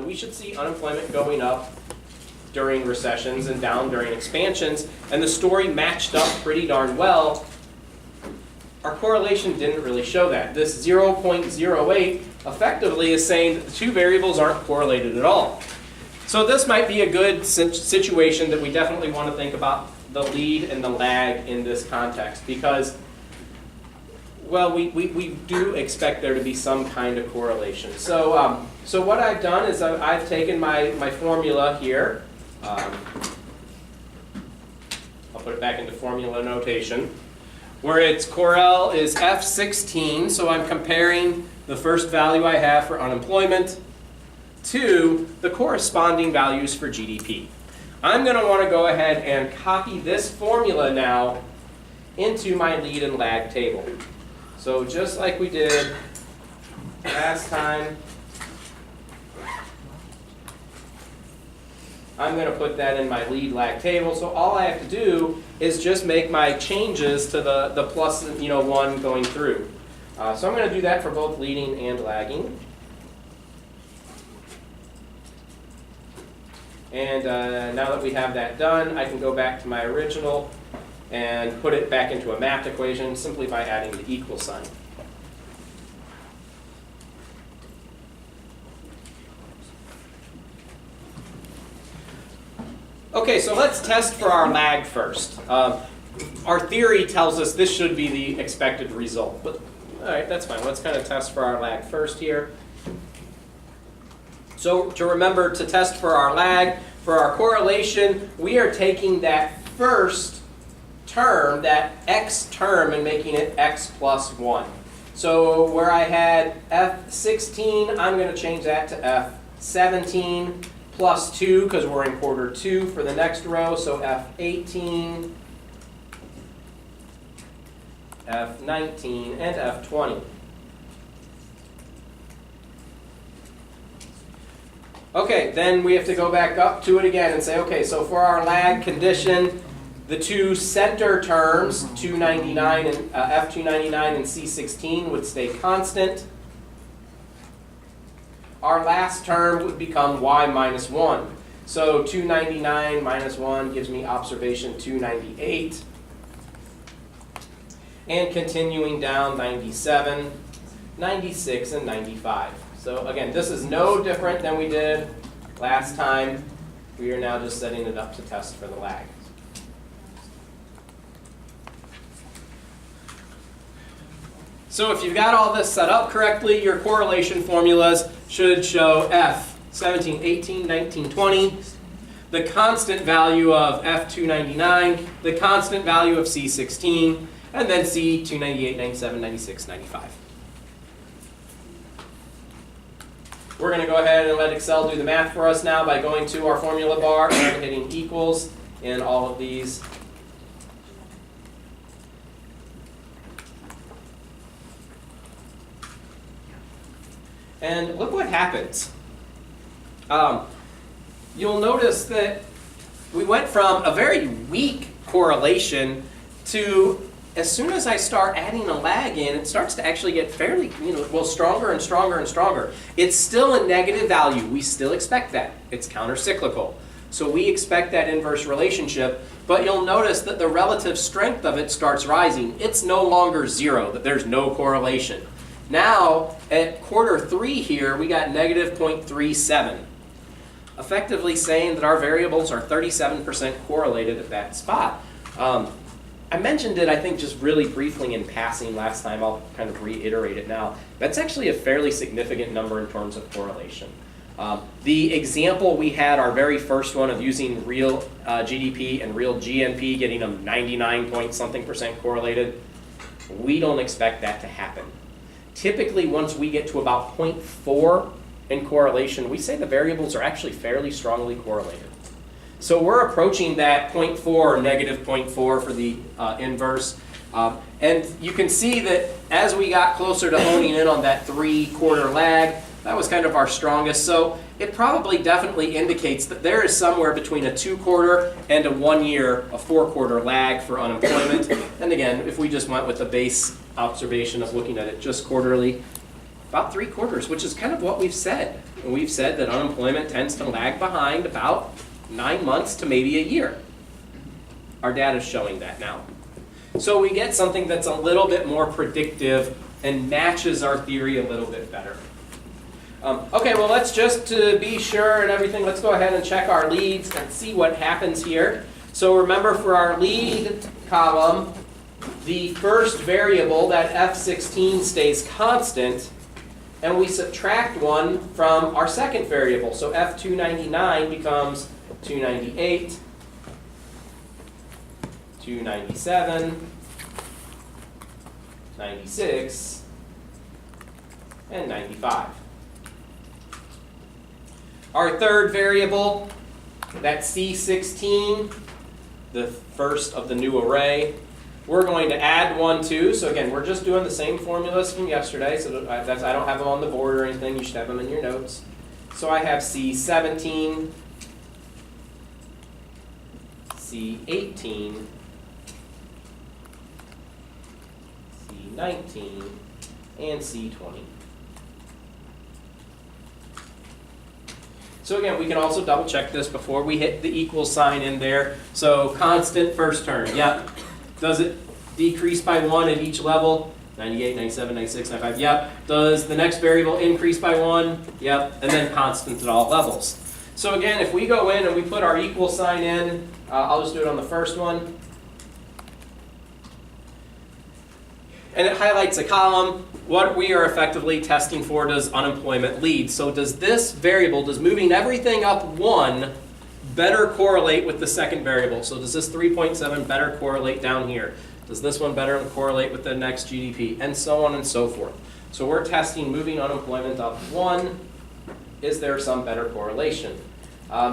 that we should see unemployment going up during recessions and down during expansions, and the story matched up pretty darn well. Our correlation didn't really show that. This 0.08 effectively is saying that the two variables aren't correlated at all. So this might be a good situation that we definitely want to think about the lead and the lag in this context, because, well, we do expect there to be some kind of correlation. So, so what I've done is I've taken my formula here. I'll put it back into formula notation, where its Corel is F16, so I'm comparing the first value I have for unemployment to the corresponding values for GDP. I'm going to want to go ahead and copy this formula now into my lead and lag table. So just like we did last time, I'm going to put that in my lead lag table. So all I have to do is just make my changes to the plus 1 going through. So I'm going to do that for both leading and lagging. And now that we have that done, I can go back to my original and put it back into a math equation simply by adding the equal sign. Okay, so let's test for our lag first. Our theory tells us this should be the expected result. But, all right, that's fine. Let's kind of test for our lag first here. So to remember, to test for our lag, for our correlation, we are taking that first term, that x term, and making it x plus 1. So where I had F16, I'm going to change that to F17 plus 2, because we're in quarter 2 for the next row. So F18, F19, and F20. Okay, then we have to go back up to it again and say, okay, so for our lag condition, the two center terms, 299 and F299 and C16 would stay constant. Our last term would become y minus 1. So 299 minus 1 gives me observation 298. And continuing down, 97, 96, and 95. So again, this is no different than we did last time. We are now just setting it up to test for the lag. So if you've got all this set up correctly, your correlation formulas should show F 17, 18, 19, 20, the constant value of F299, the constant value of C16, and then C 298, 97, 96, 95. We're going to go ahead and let Excel do the math for us now by going to our formula bar and hitting equals in all of these. And look what happens. You'll notice that we went from a very weak correlation to, as soon as I start adding a lag in, it starts to actually get fairly, stronger and stronger and stronger. It's still a negative value. We still expect that. It's countercyclical. So we expect that inverse relationship, but you'll notice that the relative strength of it starts rising. It's no longer 0, that there's no correlation. Now, at quarter 3 here, we got negative 0.37, effectively saying that our variables are 37% correlated at that spot. I mentioned it, I think, just really briefly in passing last time. I'll kind of reiterate it now. That's actually a fairly significant number in terms of correlation. The example we had, our very first one of using real GDP and real GNP, getting them 99-point-something% correlated, we don't expect that to happen. Typically, once we get to about 0.4 in correlation, we say the variables are actually fairly strongly correlated. So we're approaching that 0.4 or negative 0.4 for the inverse. And you can see that as we got closer to honing in on that 3-quarter lag, that was kind of our strongest. So it probably definitely indicates that there is somewhere between a 2-quarter and a 1-year, a 4-quarter lag for unemployment. And again, if we just went with the base observation of looking at it just quarterly, About 3/4, which is kind of what we've said. And we've said that unemployment tends to lag behind about 9 months to maybe a year. Our data is showing that now. So we get something that's a little bit more predictive and matches our theory a little bit better. Okay, well, let's just to be sure and everything, let's go ahead and check our leads and see what happens here. So remember, for our lead column, the first variable, that F16, stays constant, and we subtract 1 from our second variable. So F299 becomes 298, 297, 96, and 95. Our third variable, that C16, the first of the new array, we're going to add 1 to. So again, we're just doing the same formulas from yesterday. So I don't have them on the board or anything. You should have them in your notes. So I have C17, C18, C19, and C20. So again, we can also double check this before we hit the equal sign in there. So constant first term, yep. Does it decrease by 1 at each level? 98, 97, 96, 95, yep. Does the next variable increase by 1? Yep. And then constant at all levels. So again, if we go in and we put our equal sign in, I'll just do it on the first one. And it highlights a column. What we are effectively testing for does unemployment lead. So does this variable, does moving everything up 1 better correlate with the second variable? So does this 3.7 better correlate down here? Does this one better correlate with the next GDP? And so on and so forth. So we're testing moving unemployment up 1. Is there some better correlation?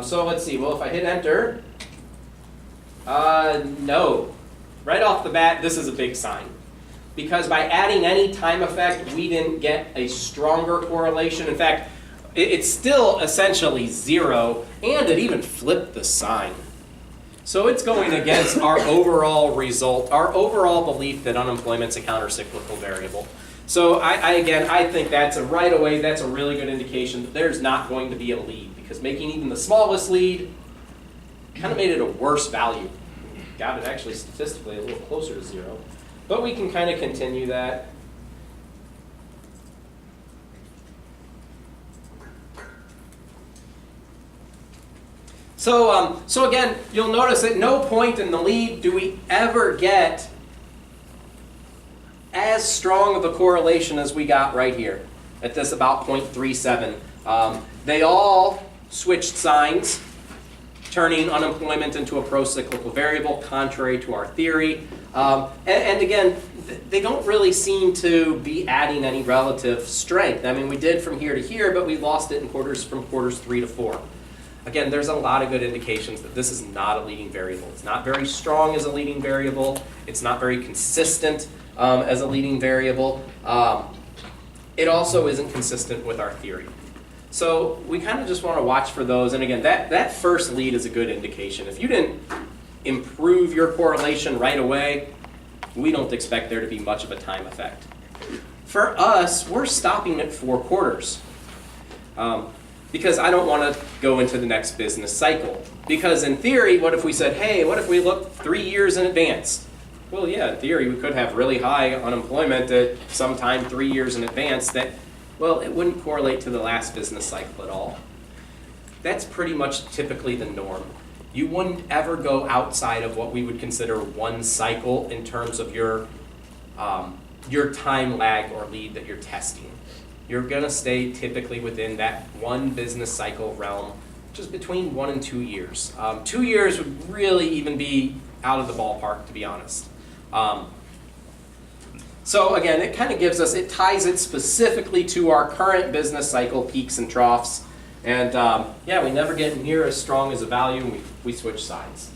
So let's see. Well, if I hit enter, no. Right off the bat, this is a big sign. Because by adding any time effect, we didn't get a stronger correlation. In fact, it's still essentially 0, and it even flipped the sign. So it's going against our overall result, our overall belief that unemployment's a countercyclical variable. So I think that's right away, that's a really good indication that there's not going to be a lead, because making even the smallest lead kind of made it a worse value. Got it actually statistically a little closer to 0. But we can kind of continue that. So again, you'll notice at no point in the lead do we ever get as strong of a correlation as we got right here at this about 0.37. They all switched signs, turning unemployment into a pro-cyclical variable, contrary to our theory. And again, they don't really seem to be adding any relative strength. I mean, we did from here to here, but we lost it in from quarters 3 to 4. Again, there's a lot of good indications that this is not a leading variable. It's not very strong as a leading variable. It's not very consistent as a leading variable. It also isn't consistent with our theory. So we kind of just want to watch for those. And again, that first lead is a good indication. If you didn't improve your correlation right away, we don't expect there to be much of a time effect. For us, we're stopping at 4 quarters. Because I don't want to go into the next business cycle. Because in theory, what if we said, hey, what if we look 3 years in advance? Well, yeah, in theory, we could have really high unemployment at sometime 3 years in advance that, well, it wouldn't correlate to the last business cycle at all. That's pretty much typically the norm. You wouldn't ever go outside of what we would consider one cycle in terms of your time lag or lead that you're testing. You're going to stay typically within that one business cycle realm, which is between 1 and 2 years. 2 years would really even be out of the ballpark, to be honest. So again, it kind of gives us, it ties it specifically to our current business cycle peaks and troughs. And yeah, we never get near as strong as a value, and we switch sides.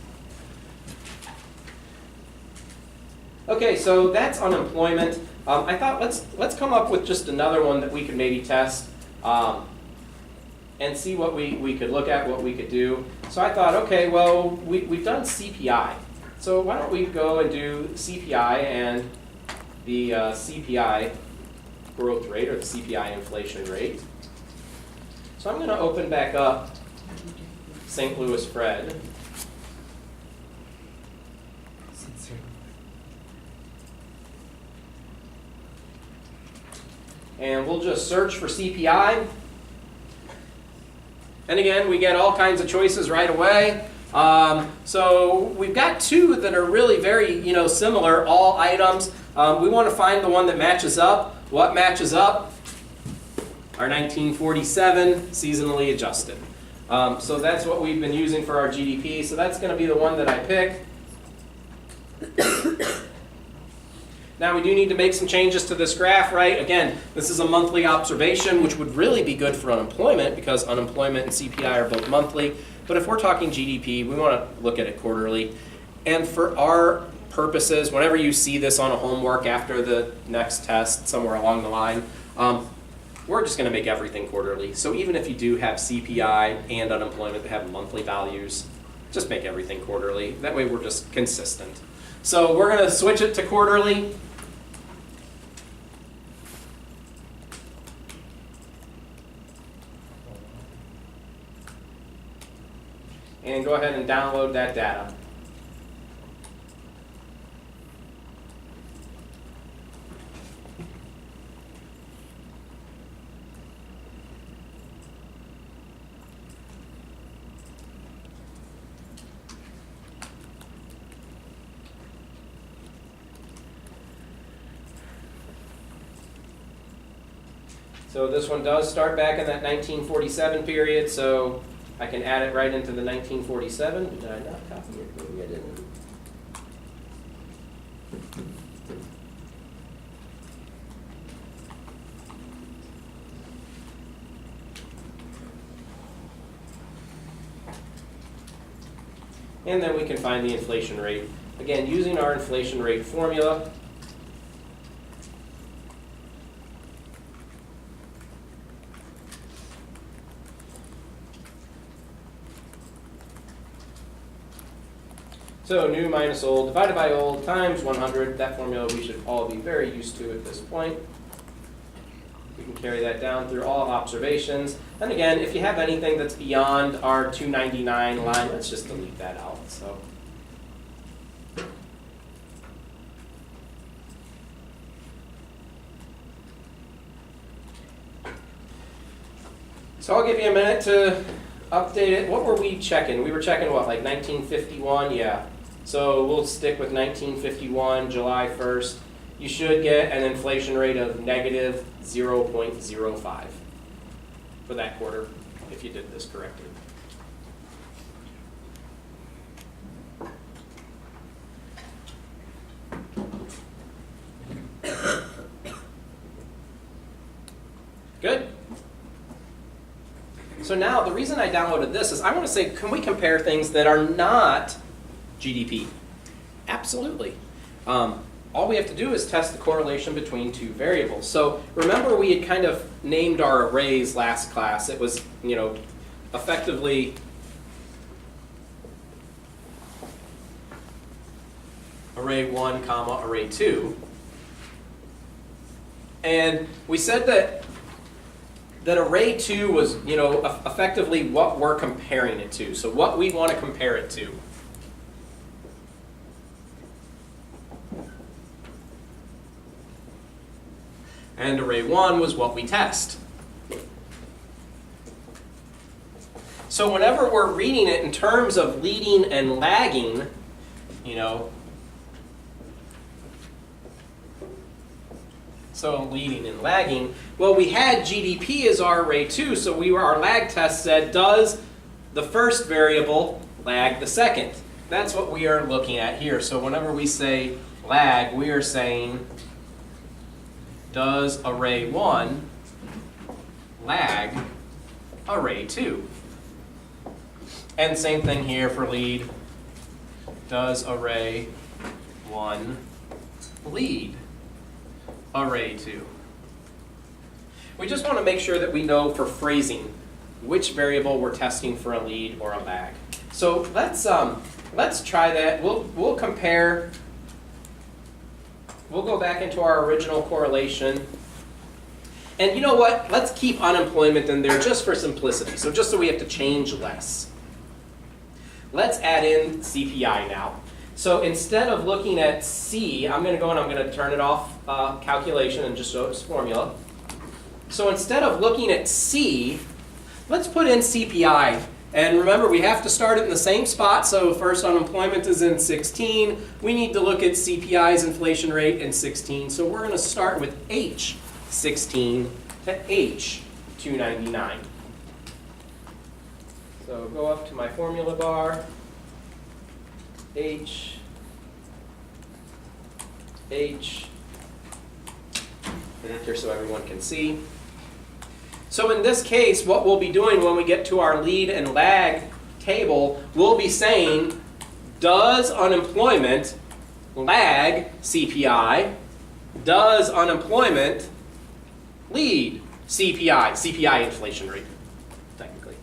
Okay, so that's unemployment. I thought let's come up with just another one that we could maybe test and see what we could look at, what we could do. So I thought, okay, well, we've done CPI. So why don't we go and do CPI, and the CPI growth rate, or the CPI inflation rate. So I'm going to open back up St. Louis Fred. And we'll just search for CPI. And again, we get all kinds of choices right away. So we've got two that are really very, similar, all items. We want to find the one that matches up. What matches up? Our 1947 seasonally adjusted. So that's what we've been using for our GDP. So that's going to be the one that I pick. Now we do need to make some changes to this graph, right? Again, this is a monthly observation, which would really be good for unemployment because unemployment and CPI are both monthly. But if we're talking GDP, we want to look at it quarterly. And for our purposes, whenever you see this on a homework after the next test, somewhere along the line, we're just going to make everything quarterly. So even if you do have CPI and unemployment that have monthly values, just make everything quarterly. That way we're just consistent. So we're going to switch it to quarterly. And go ahead and download that data. So this one does start back in that 1947 period, so I can add it right into the 1947. Did I not copy it? Maybe I didn't. And then we can find the inflation rate. Again, using our inflation rate formula. So new minus old divided by old times 100. That formula we should all be very used to at this point. We can carry that down through all observations. And again, if you have anything that's beyond our 299 line, let's just delete that out. So I'll give you a minute to update it. What were we checking? We were checking what, like 1951? Yeah. So we'll stick with 1951, July 1st. You should get an inflation rate of negative 0.05 for that quarter if you did this correctly. Good. So now the reason I downloaded this is I want to say, can we compare things that are not GDP? Absolutely. All we have to do is test the correlation between two variables. So remember we had kind of named our arrays last class. It was, effectively array 1, comma, array 2. And we said that array 2 was, effectively what we're comparing it to. So what we want to compare it to. And array 1 was what we test. So whenever we're reading it in terms of leading and lagging, so leading and lagging, well, we had GDP as our array 2, so our lag test said, does the first variable lag the second? That's what we are looking at here. So whenever we say lag, we are saying, does array 1 lag array 2? And same thing here for lead. Does array 1 lead array 2? We just want to make sure that we know for phrasing which variable we're testing for a lead or a lag. So let's try that. We'll compare. We'll go back into our original correlation And you know what? Let's keep unemployment in there just for simplicity. So just so we have to change less. Let's add in CPI now. So instead of looking at C, I'm going to go and I'm going to turn it off calculation and just show its formula. So instead of looking at C, let's put in CPI. And remember, we have to start it in the same spot. So first unemployment is in 16. We need to look at CPI's inflation rate in 16. So we're going to start with H 16 to H 299. So go up to my formula bar, H, and enter so everyone can see. So in this case, what we'll be doing when we get to our lead and lag table, we'll be saying, does unemployment lag CPI? Does unemployment lead CPI? CPI inflation rate, technically.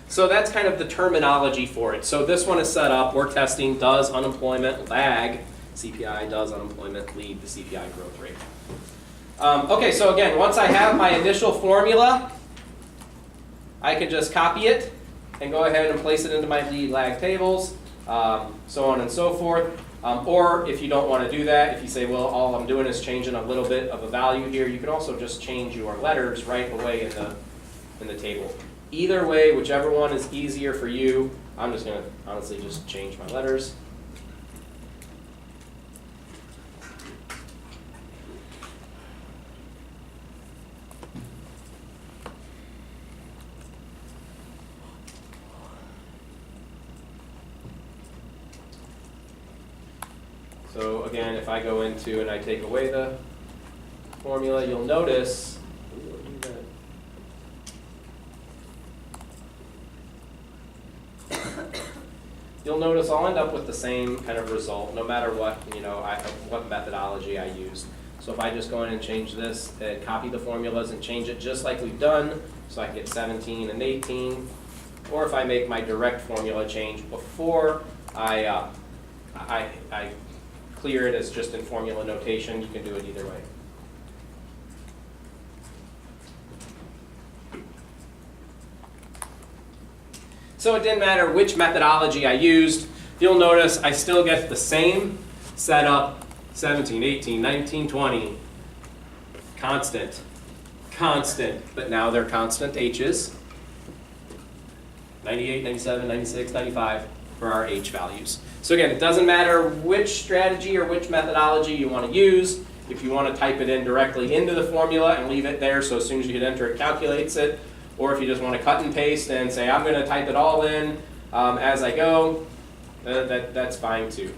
So that's kind of the terminology for it. So this one is set up, we're testing, does unemployment lag CPI? Does unemployment lead the CPI growth rate? Okay, so again, once I have my initial formula, I can just copy it and go ahead and place it into my lead lag tables, so on and so forth. Or if you don't want to do that, if you say, well, all I'm doing is changing a little bit of a value here, you can also just change your letters right away in the table. Either way, whichever one is easier for you, I'm just going to honestly just change my letters. So again, if I go into and I take away the formula, you'll notice, I'll end up with the same kind of result, no matter what, what methodology I use. So if I just go in and change this, and copy the formulas and change it just like we've done, so I can get 17 and 18, or if I make my direct formula change before I clear it as just in formula notation, you can do it either way. So it didn't matter which methodology I used. You'll notice I still get the same setup, 17, 18, 19, 20. Constant, but now they're constant H's. 98, 97, 96, 95 for our H values. So again, it doesn't matter which strategy or which methodology you want to use. If you want to type it in directly into the formula and leave it there so as soon as you hit enter it calculates it, or if you just want to cut and paste and say I'm going to type it all in as I go, that's fine too.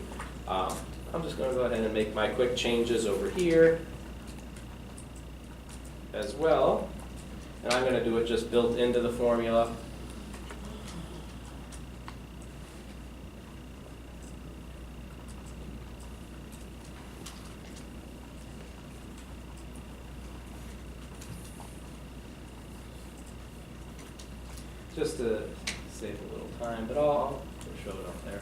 I'm just going to go ahead and make my quick changes over here as well. And I'm going to do it just built into the formula. Just to save a little time, but I'll show it up there.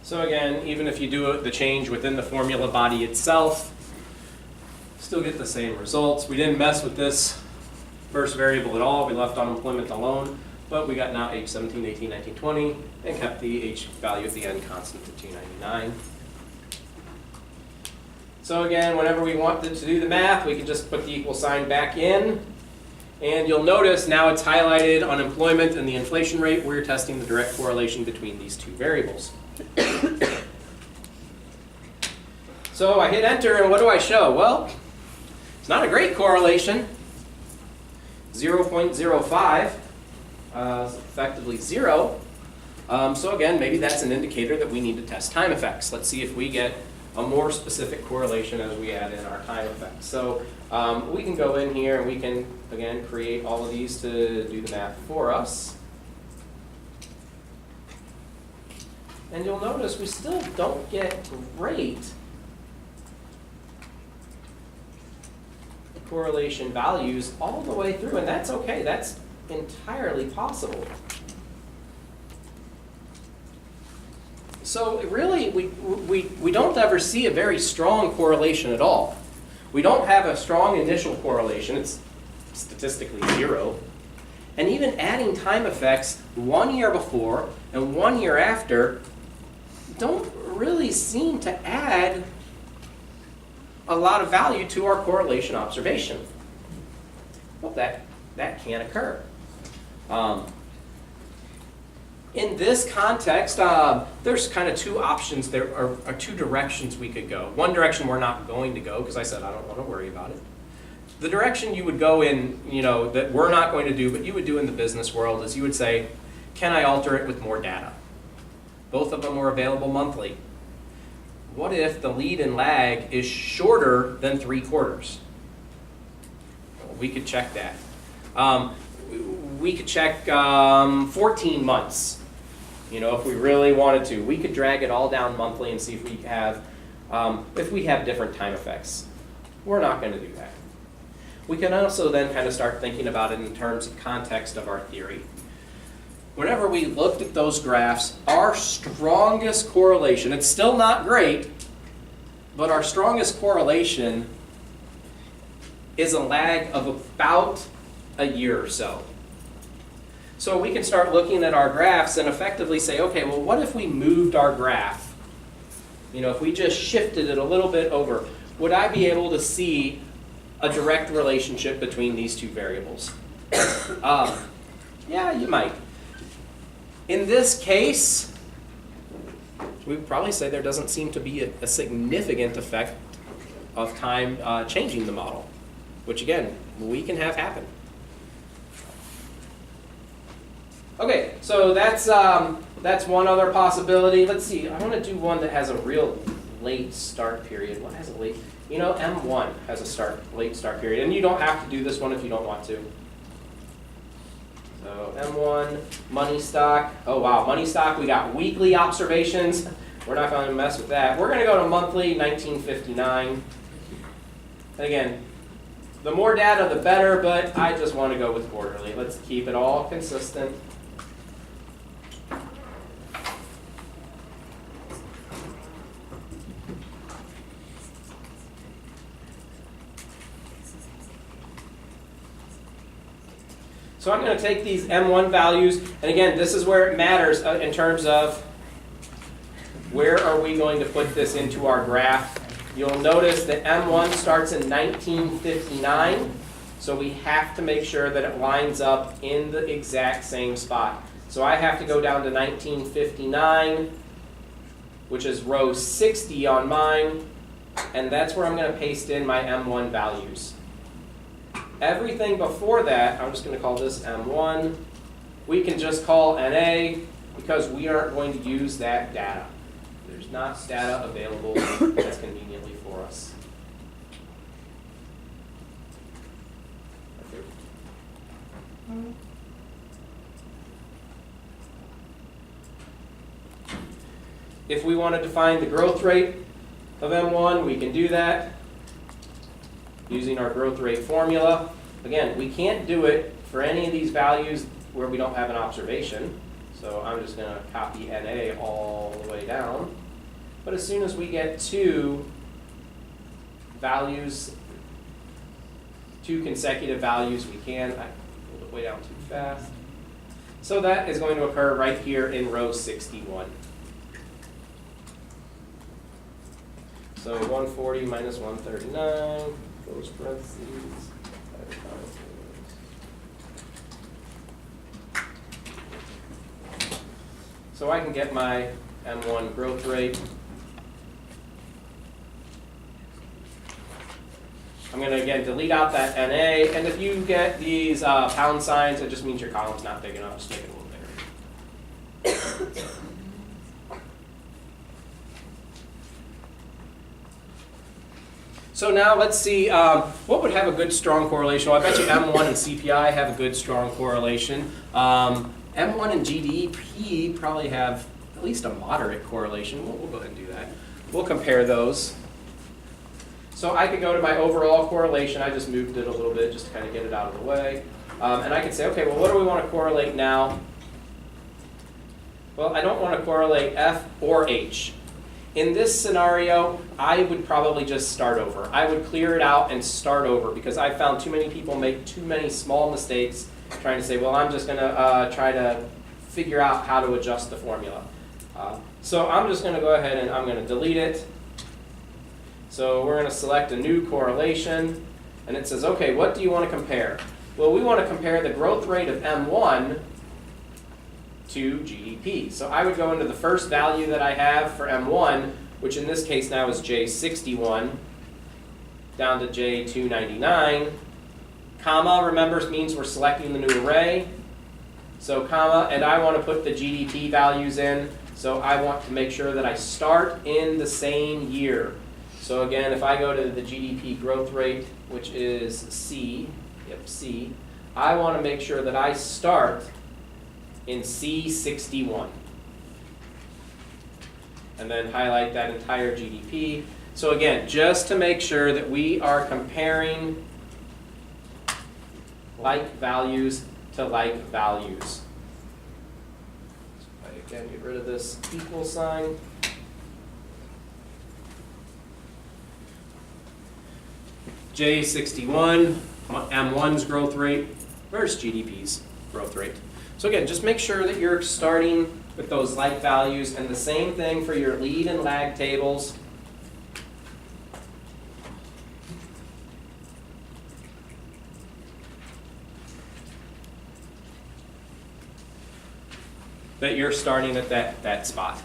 So again, even if you do the change within the formula body itself, still get the same results. We didn't mess with this first variable at all. We left unemployment alone, but we got now H 17, 18, 19, 20, and kept the H value at the end constant at 299. So again, whenever we wanted to do the math, we can just put the equal sign back in, and you'll notice now it's highlighted unemployment and the inflation rate. We're testing the direct correlation between these two variables. So I hit enter, and what do I show? Well, it's not a great correlation. 0.05 is effectively 0. So again, maybe that's an indicator that we need to test time effects. Let's see if we get a more specific correlation as we add in our time effects. So we can go in here and we can, again, create all of these to do the math for us. And you'll notice we still don't get great correlation values all the way through, and that's okay. That's entirely possible. So really, we don't ever see a very strong correlation at all. We don't have a strong initial correlation. It's statistically 0. And even adding time effects 1 year before and 1 year after don't really seem to add a lot of value to our correlation observation. Well, that can occur. In this context, there's kind of two options. There are two directions we could go. One direction we're not going to go, because I said I don't want to worry about it. The direction you would go in, that we're not going to do, but you would do in the business world, is you would say, can I alter it with more data? Both of them are available monthly. What if the lead and lag is shorter than 3 quarters? We could check that. We could check 14 months. If we really wanted to, we could drag it all down monthly and see if we have different time effects. We're not going to do that. We can also then kind of start thinking about it in terms of context of our theory. Whenever we looked at those graphs, our strongest correlation, it's still not great, but our strongest correlation is a lag of about a year or so. So we can start looking at our graphs and effectively say, okay, well, what if we moved our graph? If we just shifted it a little bit over, would I be able to see a direct relationship between these two variables? Yeah, you might. In this case, we would probably say there doesn't seem to be a significant effect of time changing the model, which again, we can have happen. Okay, so that's one other possibility. Let's see, I want to do one that has a real late start period. What has a late? M1 has a late start period, and you don't have to do this one if you don't want to. So M1, money stock. Oh wow, money stock, we got weekly observations. We're not going to mess with that. We're going to go to monthly, 1959. Again, the more data, the better, but I just want to go with quarterly. Let's keep it all consistent. So I'm going to take these M1 values, and again, this is where it matters in terms of where are we going to put this into our graph. You'll notice that M1 starts in 1959, so we have to make sure that it lines up in the exact same spot. So I have to go down to 1959, which is row 60 on mine, and that's where I'm going to paste in my M1 values. Everything before that, I'm just going to call this M1. We can just call NA because we aren't going to use that data. There's not data available that's conveniently for us. If we want to define the growth rate of M1, we can do that using our growth rate formula. Again, we can't do it for any of these values where we don't have an observation. So I'm just going to copy NA all the way down. But as soon as we get two consecutive values, we can. I pulled it way down too fast. So that is going to occur right here in row 61. So 140 minus 139. Close parentheses. So I can get my M1 growth rate. I'm going to, again, delete out that NA. And if you get these pound signs, it just means your column's not big enough. Just make it a little bigger. So now let's see, what would have a good strong correlation? Well, I bet you M1 and CPI have a good strong correlation. M1 and GDP probably have at least a moderate correlation. We'll go ahead and do that. We'll compare those. So I could go to my overall correlation. I just moved it a little bit just to kind of get it out of the way. And I could say, okay, well, what do we want to correlate now? Well, I don't want to correlate F or H. In this scenario, I would probably just start over. I would clear it out and start over because I found too many people make too many small mistakes trying to say, well, I'm just going to try to figure out how to adjust the formula. So I'm just going to go ahead and I'm going to delete it. So we're going to select a new correlation, and it says, okay, what do you want to compare? Well, we want to compare the growth rate of M1 to GDP. So I would go into the first value that I have for M1, which in this case now is J61, down to J299. Comma, remember, means we're selecting the new array. So comma, and I want to put the GDP values in. So I want to make sure that I start in the same year. So again, if I go to the GDP growth rate, which is C, C, I want to make sure that I start in C61. And then highlight that entire GDP. So again, just to make sure that we are comparing like values to like values. So if I again get rid of this equal sign. J61, M1's growth rate, where's GDP's growth rate? So again, just make sure that you're starting with those like values, and the same thing for your lead and lag tables. That you're starting at that spot.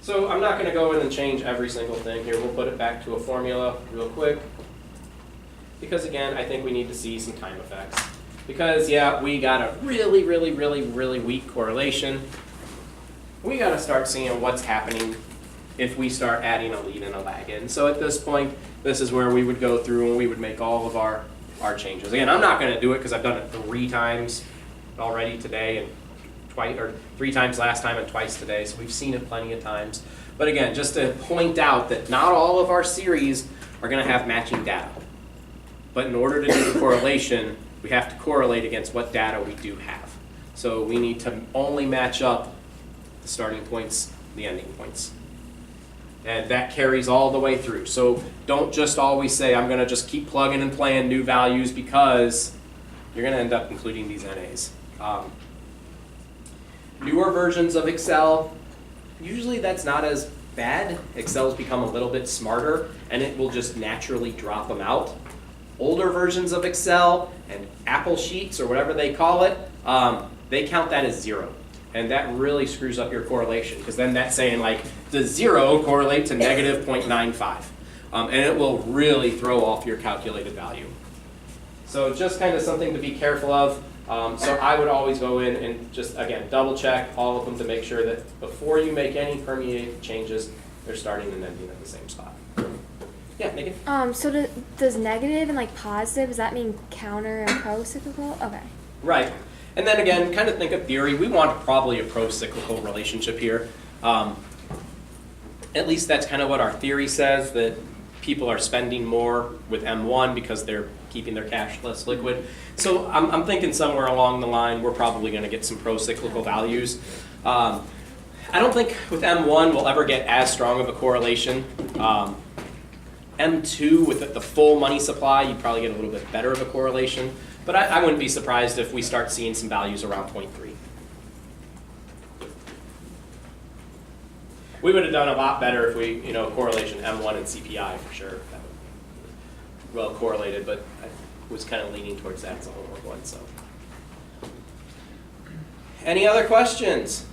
So I'm not going to go in and change every single thing here. We'll put it back to a formula real quick. Because again, I think we need to see some time effects. Because yeah, we got a really, really, really, really weak correlation. We got to start seeing what's happening if we start adding a lead and a lag in. So at this point, this is where we would go through and we would make all of our changes. Again, I'm not going to do it because I've done it 3 times already today, and twice, or 3 times last time and twice today, so we've seen it plenty of times. But again, just to point out that not all of our series are going to have matching data. But in order to do the correlation, we have to correlate against what data we do have. So we need to only match up the starting points, the ending points. And that carries all the way through. So don't just always say, I'm going to just keep plugging and playing new values, because you're going to end up including these NAs. Newer versions of Excel, usually that's not as bad. Excel's become a little bit smarter, and it will just naturally drop them out. Older versions of Excel and Apple Sheets, or whatever they call it, they count that as 0. And that really screws up your correlation, because then that's saying, like, does 0 correlate to negative 0.95? And it will really throw off your calculated value. So just kind of something to be careful of. So I would always go in and just, again, double check all of them to make sure that before you make any permeate changes, they're starting and ending at the same spot. Yeah, Megan? So does negative and like positive, does that mean counter and pro-cyclical? Okay. Right. And then again, kind of think of theory. We want probably a pro-cyclical relationship here. At least that's kind of what our theory says, that people are spending more with M1 because they're keeping their cash less liquid. So I'm thinking somewhere along the line, we're probably going to get some pro-cyclical values. I don't think with M1 we'll ever get as strong of a correlation. M2, with the full money supply, you'd probably get a little bit better of a correlation. But I wouldn't be surprised if we start seeing some values around 0.3. We would have done a lot better if we, correlation M1 and CPI for sure. That would well correlated, but I was kind of leaning towards that as a homework one. So, any other questions?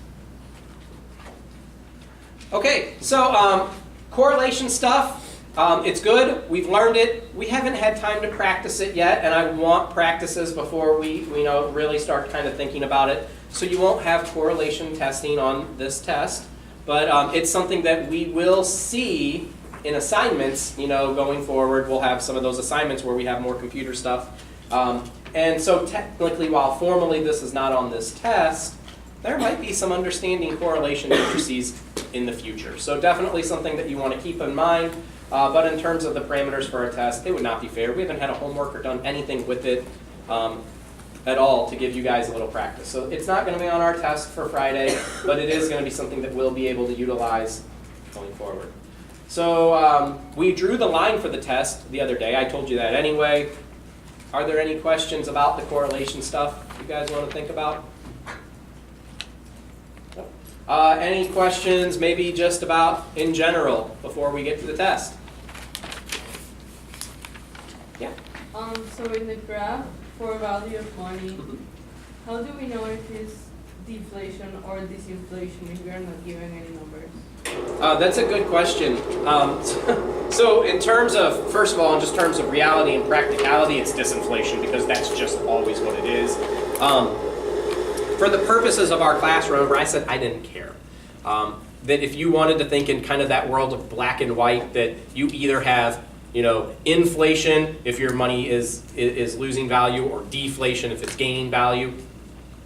Okay, so correlation stuff. It's good. We've learned it. We haven't had time to practice it yet, and I want practices before we really start kind of thinking about it. So you won't have correlation testing on this test, but it's something that we will see in assignments. Going forward, we'll have some of those assignments where we have more computer stuff. And so technically, while formally this is not on this test, there might be some understanding correlation matrices in the future. So definitely something that you want to keep in mind. But in terms of the parameters for our test, it would not be fair. We haven't had a homework or done anything with it at all to give you guys a little practice. So it's not going to be on our test for Friday, but it is going to be something that we'll be able to utilize going forward. So we drew the line for the test the other day. I told you that anyway. Are there any questions about the correlation stuff you guys want to think about? Any questions maybe just about in general before we get to the test? Yeah. So in the graph for value of money, how do we know if it's deflation or disinflation if we are not given any numbers? That's a good question. So in terms of, first of all, in just terms of reality and practicality, it's disinflation because that's just always what it is. For the purposes of our class, remember I said I didn't care. That if you wanted to think in kind of that world of black and white, that you either have, you know, inflation if your money is losing value, or deflation if it's gaining value,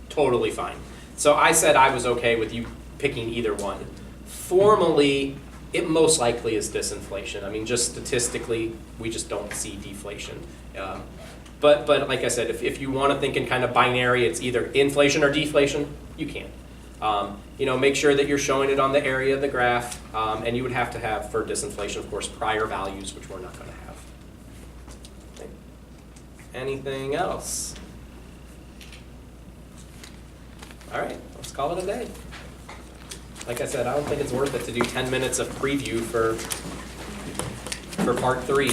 totally fine. So I said I was okay with you picking either one. Formally, it most likely is disinflation. I mean, just statistically, we just don't see deflation. But like I said, if you want to think in kind of binary, it's either inflation or deflation, you can. You know, make sure that you're showing it on the area of the graph, and you would have to have, for disinflation, of course, prior values, which we're not going to have. Okay. Anything else? All right, let's call it a day. Like I said, I don't think it's worth it to do 10 minutes of preview for part 3.